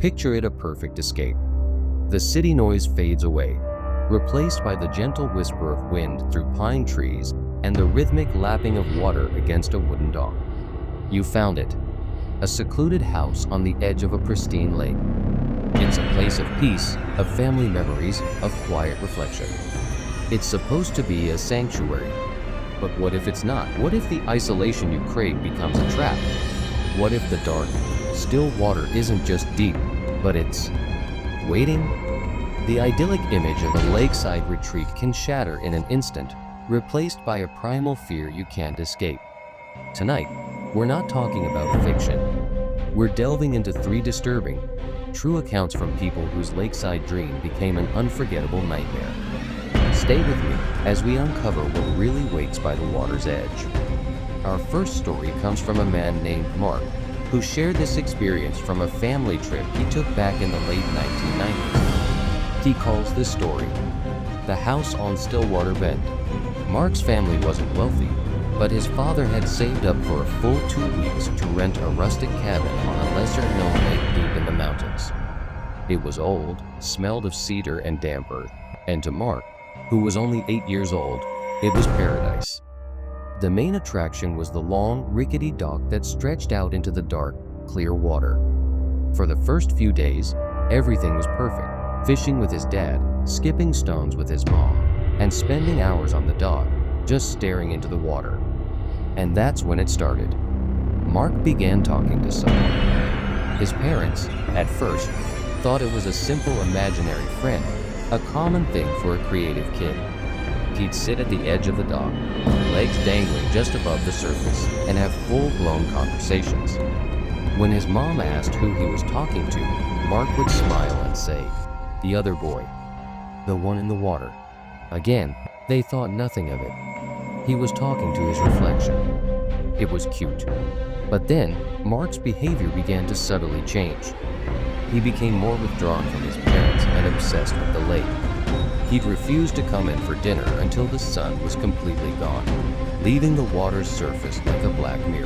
Picture it a perfect escape. The city noise fades away, replaced by the gentle whisper of wind through pine trees and the rhythmic lapping of water against a wooden dock. You found it. A secluded house on the edge of a pristine lake. It's a place of peace, of family memories, of quiet reflection. It's supposed to be a sanctuary. But what if it's not? What if the isolation you crave becomes a trap? What if the dark, still water isn't just deep, but it's waiting? The idyllic image of a lakeside retreat can shatter in an instant, replaced by a primal fear you can't escape. Tonight, we're not talking about fiction. We're delving into 3 disturbing, true accounts from people whose lakeside dream became an unforgettable nightmare. Stay with me as we uncover what really waits by the water's edge. Our first story comes from a man named Mark, who shared this experience from a family trip he took back in the late 1990s. He calls this story The House on Stillwater Bend. Mark's family wasn't wealthy, but his father had saved up for a full 2 weeks to rent a rustic cabin on a lesser-known lake deep in the mountains. It was old, smelled of cedar and damp earth, and to Mark, who was only 8 years old, it was paradise. The main attraction was the long, rickety dock that stretched out into the dark, clear water. For the first few days, everything was perfect. Fishing with his dad, skipping stones with his mom, and spending hours on the dock, just staring into the water. And that's when it started. Mark began talking to someone. His parents, at first, thought it was a simple imaginary friend, a common thing for a creative kid. He'd sit at the edge of the dock, legs dangling just above the surface, and have full-blown conversations. When his mom asked who he was talking to, Mark would smile and say, "The other boy, the one in the water." Again, they thought nothing of it. He was talking to his reflection. It was cute. But then, Mark's behavior began to subtly change. He became more withdrawn from his parents and obsessed with the lake. He'd refuse to come in for dinner until the sun was completely gone, leaving the water's surface like a black mirror.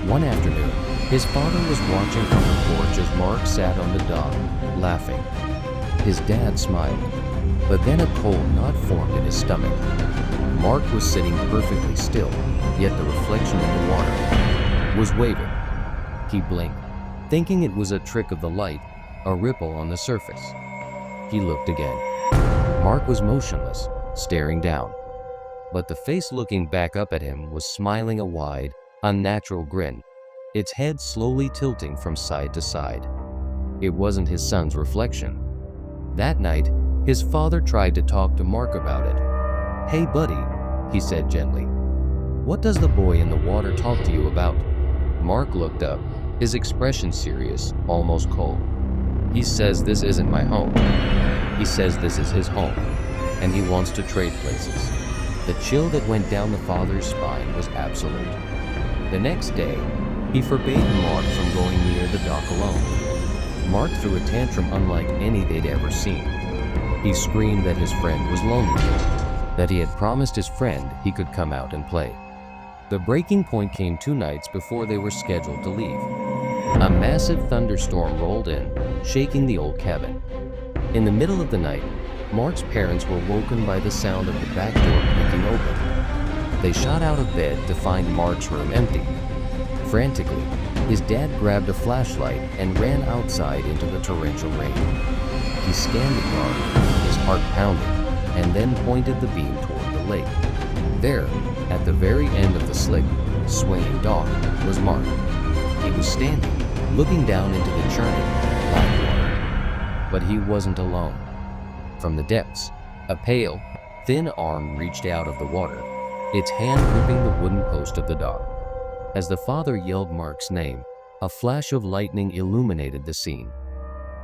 One afternoon, his father was watching from the porch as Mark sat on the dock, laughing. His dad smiled, but then a cold knot formed in his stomach. Mark was sitting perfectly still, yet the reflection in the water was waving. He blinked, thinking it was a trick of the light, a ripple on the surface. He looked again. Mark was motionless, staring down. But the face looking back up at him was smiling a wide, unnatural grin, its head slowly tilting from side to side. It wasn't his son's reflection. That night, his father tried to talk to Mark about it. "Hey buddy," he said gently. "What does the boy in the water talk to you about?" Mark looked up, his expression serious, almost cold. "He says this isn't my home. He says this is his home, and he wants to trade places." The chill that went down the father's spine was absolute. The next day, he forbade Mark from going near the dock alone. Mark threw a tantrum unlike any they'd ever seen. He screamed that his friend was lonely, that he had promised his friend he could come out and play. The breaking point came 2 nights before they were scheduled to leave. A massive thunderstorm rolled in, shaking the old cabin. In the middle of the night, Mark's parents were woken by the sound of the back door creaking open. They shot out of bed to find Mark's room empty. Frantically, his dad grabbed a flashlight and ran outside into the torrential rain. He scanned the yard, his heart pounding, and then pointed the beam toward the lake. There, at the very end of the slick, swinging dock, was Mark. He was standing, looking down into the churning, black water. But he wasn't alone. From the depths, a pale, thin arm reached out of the water, its hand gripping the wooden post of the dock. As the father yelled Mark's name, a flash of lightning illuminated the scene.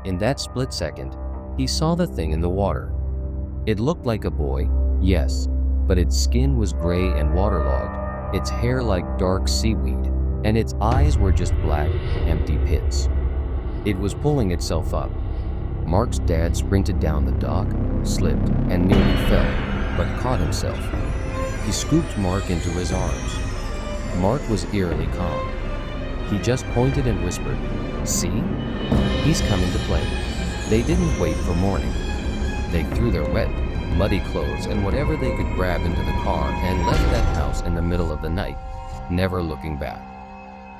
In that split second, he saw the thing in the water. It looked like a boy, yes, but its skin was gray and waterlogged, its hair like dark seaweed, and its eyes were just black, empty pits. It was pulling itself up. Mark's dad sprinted down the dock, slipped, and nearly fell, but caught himself. He scooped Mark into his arms. Mark was eerily calm. He just pointed and whispered, "See?" He's coming to play. They didn't wait for morning. They threw their wet, muddy clothes and whatever they could grab into the car and left that house in the middle of the night, never looking back.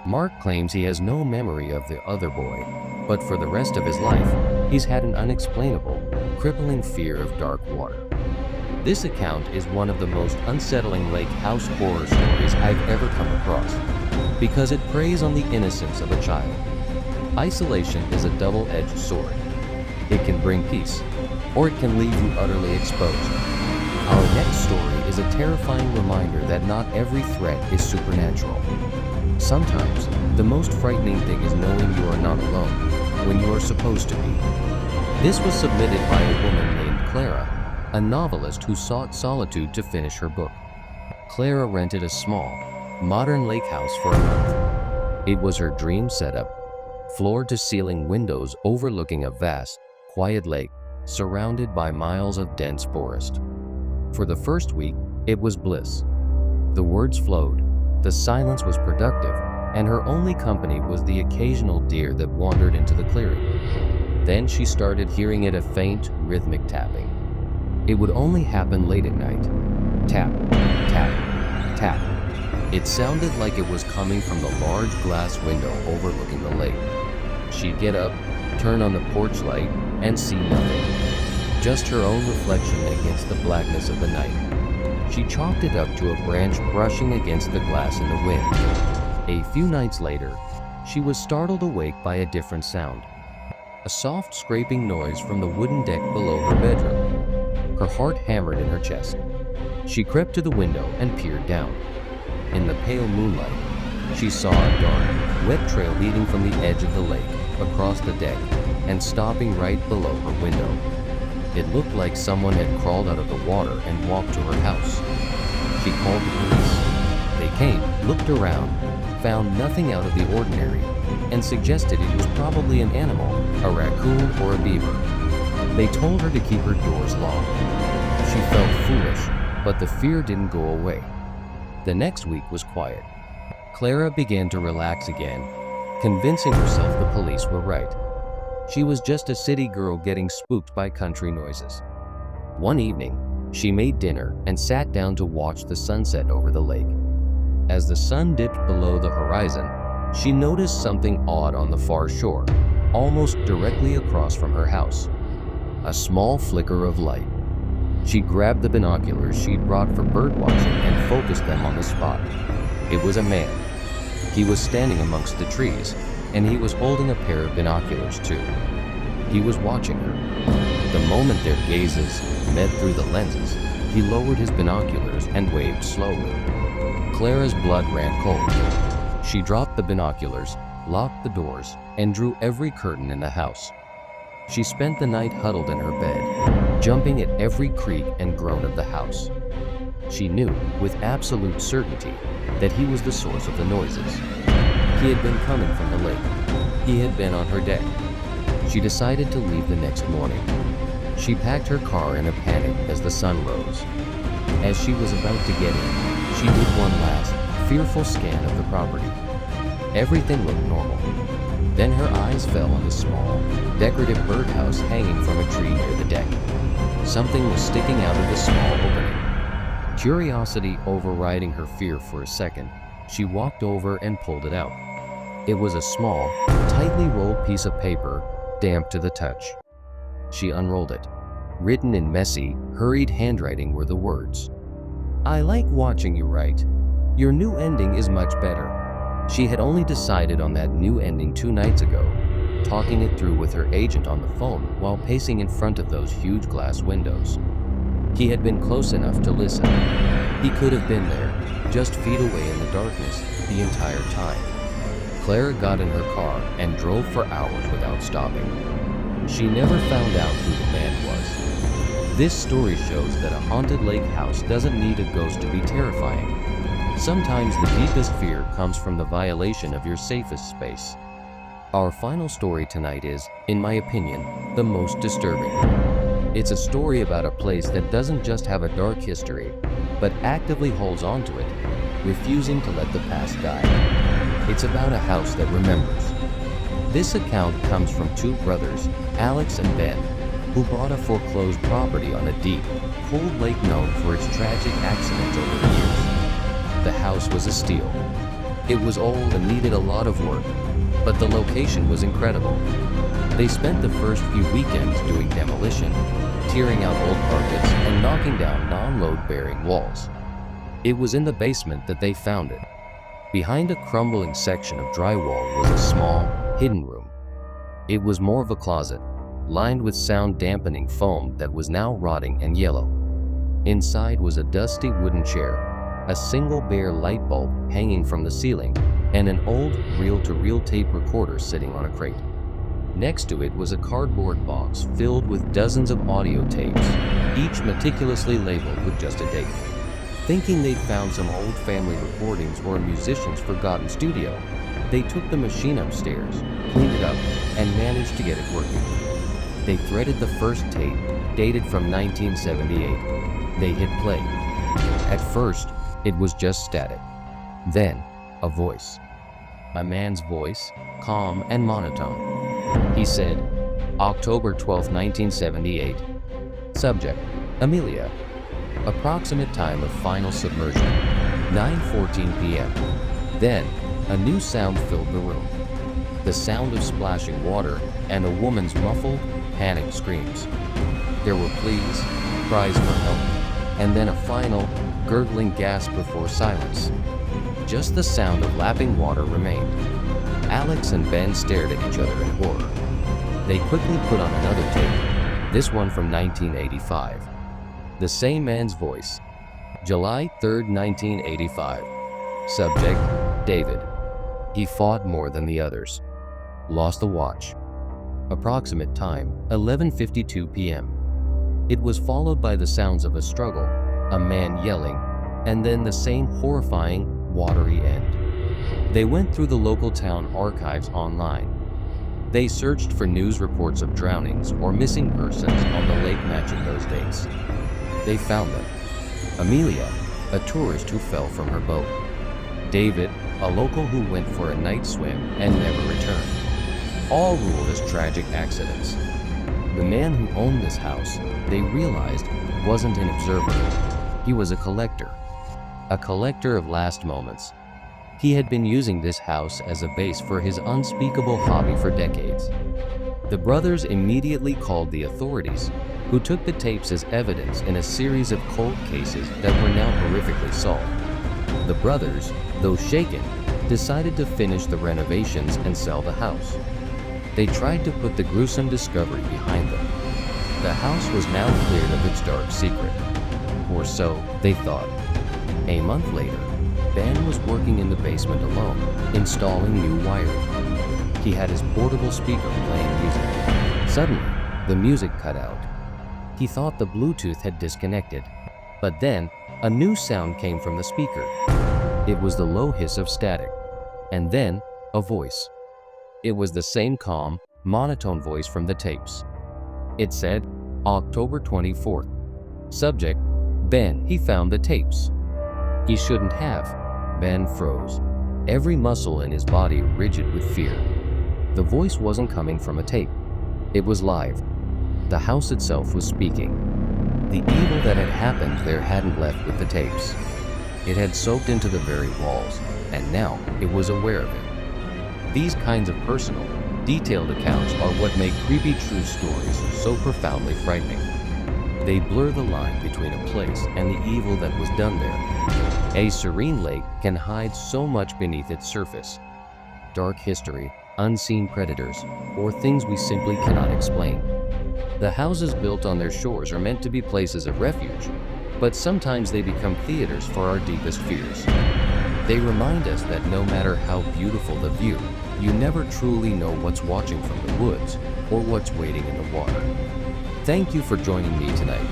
Mark claims he has no memory of the other boy, but for the rest of his life, he's had an unexplainable, crippling fear of dark water. This account is one of the most unsettling lake house horror stories I've ever come across, because it preys on the innocence of a child. Isolation is a double-edged sword. It can bring peace, or it can leave you utterly exposed. Our next story is a terrifying reminder that not every threat is supernatural. Sometimes, the most frightening thing is knowing you are not alone when you are supposed to be. This was submitted by a woman named Clara, a novelist who sought solitude to finish her book. Clara rented a small, modern lake house for a month. It was her dream setup, floor-to-ceiling windows overlooking a vast, quiet lake surrounded by miles of dense forest. For the first week, it was bliss. The words flowed, the silence was productive, and her only company was the occasional deer that wandered into the clearing. Then she started hearing a faint, rhythmic tapping. It would only happen late at night. Tap, tap, tap. It sounded like it was coming from the large glass window overlooking the lake. She'd get up, turn on the porch light, and see nothing. Just her own reflection against the blackness of the night. She chalked it up to a branch brushing against the glass in the wind. A few nights later, she was startled awake by a different sound. A soft scraping noise from the wooden deck below her bedroom. Her heart hammered in her chest. She crept to the window and peered down. In the pale moonlight, she saw a dark, wet trail leading from the edge of the lake across the deck and stopping right below her window. It looked like someone had crawled out of the water and walked to her house. She called the police. They came, looked around, found nothing out of the ordinary, and suggested it was probably an animal, a raccoon or a beaver. They told her to keep her doors locked. She felt foolish, but the fear didn't go away. The next week was quiet. Clara began to relax again, convincing herself the police were right. She was just a city girl getting spooked by country noises. One evening, she made dinner and sat down to watch the sunset over the lake. As the sun dipped below the horizon, she noticed something odd on the far shore, almost directly across from her house. A small flicker of light. She grabbed the binoculars she'd brought for birdwatching and focused them on the spot. It was a man. He was standing amongst the trees, and he was holding a pair of binoculars too. He was watching her. The moment their gazes met through the lenses, he lowered his binoculars and waved slowly. Clara's blood ran cold. She dropped the binoculars, locked the doors, and drew every curtain in the house. She spent the night huddled in her bed, jumping at every creak and groan of the house. She knew, with absolute certainty, that he was the source of the noises. He had been coming from the lake. He had been on her deck. She decided to leave the next morning. She packed her car in a panic as the sun rose. As she was about to get in, she did one last, fearful scan of the property. Everything looked normal. Then her eyes fell on the small, decorative birdhouse hanging from a tree near the deck. Something was sticking out of the small opening. Curiosity overriding her fear for a second, she walked over and pulled it out. It was a small, tightly rolled piece of paper, damp to the touch. She unrolled it. Written in messy, hurried handwriting were the words, "I like watching you write. Your new ending is much better." She had only decided on that new ending 2 nights ago, talking it through with her agent on the phone while pacing in front of those huge glass windows. He had been close enough to listen. He could have been there, just feet away in the darkness, the entire time. Clara got in her car and drove for hours without stopping. She never found out who the man was. This story shows that a haunted lake house doesn't need a ghost to be terrifying. Sometimes the deepest fear comes from the violation of your safest space. Our final story tonight is, in my opinion, the most disturbing. It's a story about a place that doesn't just have a dark history, but actively holds on to it, refusing to let the past die. It's about a house that remembers. This account comes from two brothers, Alex and Ben, who bought a foreclosed property on a deep, cold lake known for its tragic accidents over the years. The house was a steal. It was old and needed a lot of work, but the location was incredible. They spent the first few weekends doing demolition, tearing out old carpets and knocking down non-load-bearing walls. It was in the basement that they found it. Behind a crumbling section of drywall was a small, hidden room. It was more of a closet, lined with sound-dampening foam that was now rotting and yellow. Inside was a dusty wooden chair, a single bare light bulb hanging from the ceiling, and an old reel-to-reel tape recorder sitting on a crate. Next to it was a cardboard box filled with dozens of audio tapes, each meticulously labeled with just a date. Thinking they'd found some old family recordings or a musician's forgotten studio, they took the machine upstairs, cleaned it up, and managed to get it working. They threaded the first tape, dated from 1978. They hit play. At first, it was just static. Then, a voice. A man's voice, calm and monotone. He said, October 12, 1978. Subject, Amelia. Approximate time of final submersion, 9:14 p.m. Then, a new sound filled the room. The sound of splashing water and a woman's muffled, panicked screams. There were pleas, cries for help, and then a final, gurgling gasp before silence. Just the sound of lapping water remained. Alex and Ben stared at each other in horror. They quickly put on another tape, this one from 1985. The same man's voice. July 3, 1985. Subject, David. He fought more than the others. Lost the watch. Approximate time, 11:52 p.m. It was followed by the sounds of a struggle, a man yelling, and then the same horrifying, watery end. They went through the local town archives online. They searched for news reports of drownings or missing persons on the lake matching those dates. They found them. Amelia, a tourist who fell from her boat. David, a local who went for a night swim and never returned. All ruled as tragic accidents. The man who owned this house, they realized, wasn't an observer. He was a collector of last moments. He had been using this house as a base for his unspeakable hobby for decades. The brothers immediately called the authorities, who took the tapes as evidence in a series of cold cases that were now horrifically solved. The brothers, though shaken, decided to finish the renovations and sell the house. They tried to put the gruesome discovery behind them. The house was now cleared of its dark secret. Or so they thought. A month later, Ben was working in the basement alone, installing new wiring. He had his portable speaker playing music. Suddenly, the music cut out. He thought the Bluetooth had disconnected, but then a new sound came from the speaker. It was the low hiss of static, and then a voice. It was the same calm, monotone voice from the tapes. It said, October 24th. Subject, Ben, he found the tapes. He shouldn't have. Ben froze, every muscle in his body rigid with fear. The voice wasn't coming from a tape. It was live. The house itself was speaking. The evil that had happened there hadn't left with the tapes. It had soaked into the very walls, and now it was aware of it. These kinds of personal, detailed accounts are what make creepy true stories so profoundly frightening. They blur the line between a place and the evil that was done there. A serene lake can hide so much beneath its surface. Dark history, unseen predators, or things we simply cannot explain. The houses built on their shores are meant to be places of refuge, but sometimes they become theaters for our deepest fears. They remind us that no matter how beautiful the view, you never truly know what's watching from the woods or what's waiting in the water. Thank you for joining me tonight.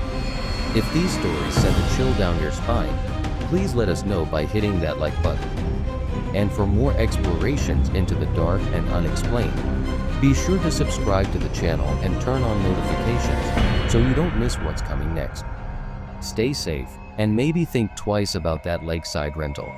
If these stories send a chill down your spine, please let us know by hitting that like button. And for more explorations into the dark and unexplained, be sure to subscribe to the channel and turn on notifications so you don't miss what's coming next. Stay safe and maybe think twice about that lakeside rental.